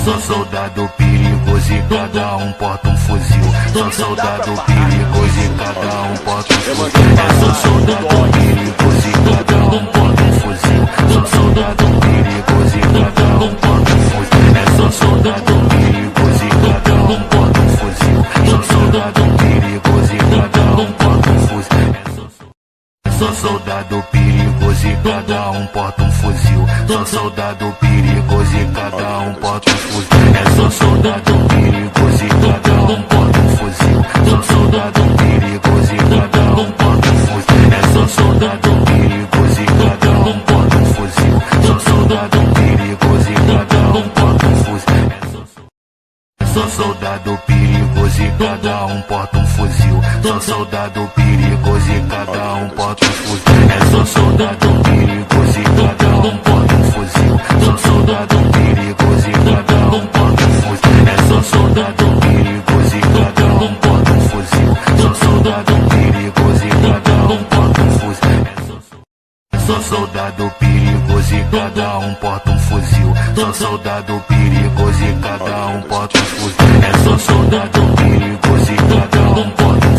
Sou soldado perigoso e cada um porta um fuzil. Sou soldado perigoso e cada um porta um fuzil. Sou soldado perigoso e cada um porta um fuzil. Sou soldado perigoso e cada um porta um fuzil. Sou soldado perigoso e cada um porta um fuzil. Sou soldado perigoso e cada um porta um fuzil. Sou soldado perigoso e cada um porta um fuzil. Sou soldado perigoso e cada um porta um fuzil. Sou soldado perigoso e cada um porta um fuzil. Sou soldado perigoso e cada um porta um fuzil. Sou soldado perigoso e cada um porta um fuzil. Sou soldado perigoso e cada um porta um fuzil. Sou soldado perigoso e cada um porta um fuzil. Sou soldado perigoso e cada um porta um fuzil. Sou soldado perigoso e cada um porta um fuzil. Sou soldado perigoso e cada um porta um fuzil. Sou soldado perigoso e cada um porta um fuzil. Sou soldado perigoso e cada um porta um fuzil. Sou soldado perigoso e cada um porta um fuzil. Sou soldado perigoso e cada um porta um fuzil. Sou soldado perigoso e cada um porta um fuzil.